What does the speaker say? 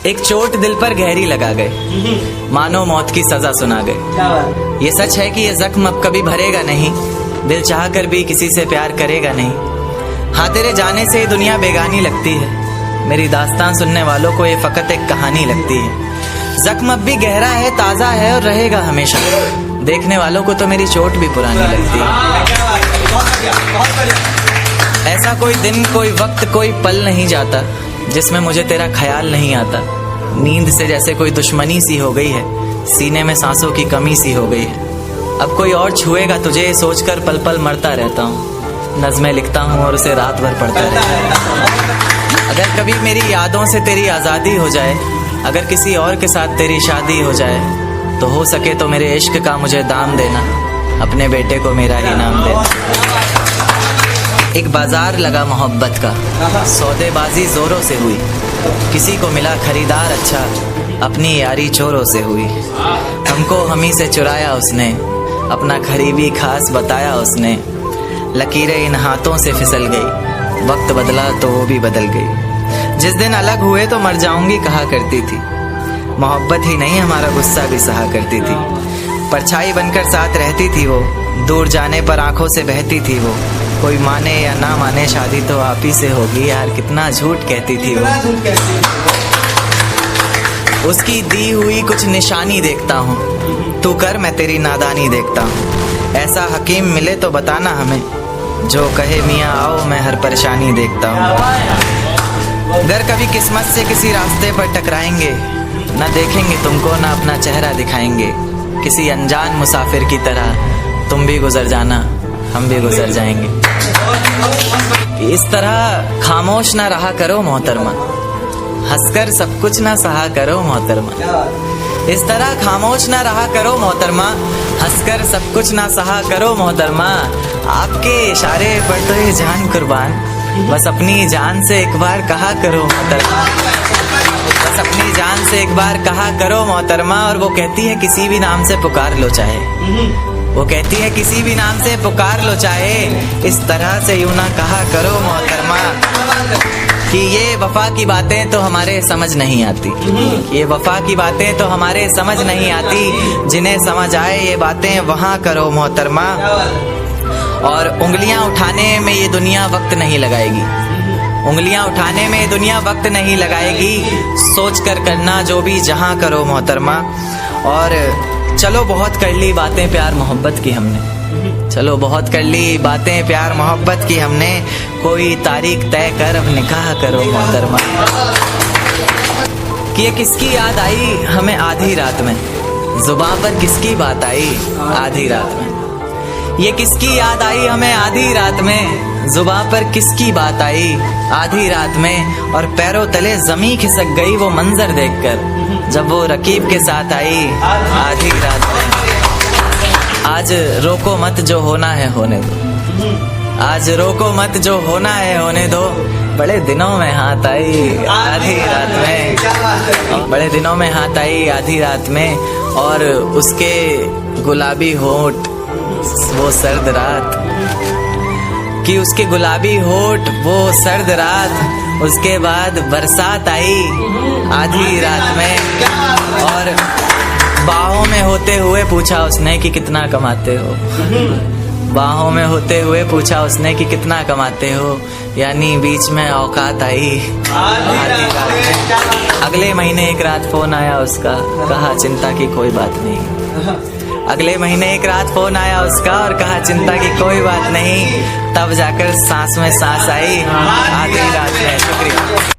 एक चोट दिल पर गहरी लगा गए, मानो मौत की सजा सुना गए। ये सच है कि ये जख्म अब कभी भरेगा नहीं, दिल चाह कर भी किसी से प्यार करेगा नहीं। हाँ, तेरे जाने से ये दुनिया बेगानी लगती है, मेरी दास्तान सुनने वालों को ये फकत एक कहानी लगती है। जख्म अब भी गहरा है, ताज़ा है और रहेगा हमेशा, देखने वालों को तो मेरी चोट भी पुरानी लगती है। ऐसा कोई दिन, कोई वक्त, कोई पल नहीं जाता जिसमें मुझे तेरा ख्याल नहीं आता। नींद से जैसे कोई दुश्मनी सी हो गई है, सीने में सांसों की कमी सी हो गई है। अब कोई और छुएगा तुझे सोचकर पल पल मरता रहता हूँ, नज़में लिखता हूँ और उसे रात भर पढ़ता रहता हूँ। अगर कभी मेरी यादों से तेरी आज़ादी हो जाए, अगर किसी और के साथ तेरी शादी हो जाए, तो हो सके तो मेरे इश्क का मुझे दाम देना, अपने बेटे को मेरा ही नाम देना। एक बाजार लगा मोहब्बत का, सौदेबाजी जोरों से हुई, किसी को मिला खरीदार अच्छा, अपनी यारी चोरों से हुई। हमको हमी से चुराया उसने, अपना खरीबी खास बताया उसने। लकीरें इन हाथों से फिसल गई, वक्त बदला तो वो भी बदल गई। जिस दिन अलग हुए तो मर जाऊंगी कहा करती थी, मोहब्बत ही नहीं हमारा गुस्सा भी सहा करती थी। परछाई बनकर साथ रहती थी वो, दूर जाने पर आंखों से बहती थी वो। कोई माने या ना माने शादी तो आप ही से होगी, यार कितना झूठ कहती थी वो। उसकी दी हुई कुछ निशानी देखता हूँ, तू कर मैं तेरी नादानी देखता हूँ। ऐसा हकीम मिले तो बताना हमें, जो कहे मियाँ आओ मैं हर परेशानी देखता हूँ। अगर कभी किस्मत से किसी रास्ते पर टकराएंगे, न देखेंगे तुमको न अपना चेहरा दिखाएंगे। किसी अनजान मुसाफिर की तरह तुम भी गुजर जाना, हम भी गुजर जाएंगे। इस तरह खामोश ना रहा करो मोहतरमा, हंसकर सब कुछ ना सहा करो मोहतरमा। इस तरह खामोश ना रहा करो मोहतरमा, हंसकर सब कुछ ना सहा करो मोहतरमा। आपके इशारे पर तो ये जान कुर्बान, बस अपनी जान से एक बार कहा करो मोहतरमा। बस अपनी जान से एक बार कहा करो मोहतरमा। और वो कहती है किसी भी नाम से पुकार लो चाहे, वो कहती है किसी भी नाम से पुकार लो चाहे, इस तरह से यूं ना कहा करो मोहतरमा। कि ये वफा की बातें तो हमारे समझ नहीं आती, ये वफा की बातें तो हमारे समझ नहीं आती। जिन्हें समझ आए ये बातें वहाँ करो मोहतरमा। और उंगलियां उठाने में ये दुनिया वक्त नहीं लगाएगी, उंगलियां उठाने में ये दुनिया वक्त नहीं लगाएगी। सोच कर करना जो भी जहाँ करो मोहतरमा। और चलो बहुत कर ली बातें प्यार मोहब्बत की हमने, चलो बहुत कर ली बातें प्यार मोहब्बत की हमने। कोई तारीख तय कर अब निकाह करो मोहतरमा। कि ये किसकी याद आई हमें आधी रात में, जुबान पर किसकी बात आई आधी रात में। ये किसकी याद आई हमें आधी रात में, जुबान पर किसकी बात आई आधी रात में। और पैरों तले जमी खिसक गई वो मंजर देखकर, जब वो रकीब के साथ आई आधी रात में। आज रोको मत जो होना है होने दो, आज रोको मत जो होना है होने दो। बड़े दिनों में हाथ आई आधी रात में, बड़े दिनों में हाथ आई आधी रात में। और उसके गुलाबी होंठ वो सर्द रात, कि उसके गुलाबी होठ वो सर्द रात। उसके बाद बरसात आई आधी रात में। और बाहों में होते हुए पूछा उसने कि कितना कमाते हो, बाहों में होते हुए पूछा उसने कि कितना कमाते हो। यानी बीच में औकात आई आधी रात में। अगले महीने एक रात फोन आया उसका, कहा चिंता की कोई बात नहीं। अगले महीने एक रात फोन आया उसका और कहा चिंता की कोई बात नहीं। तब जाकर सांस में सांस आई आधी रात में। शुक्रिया।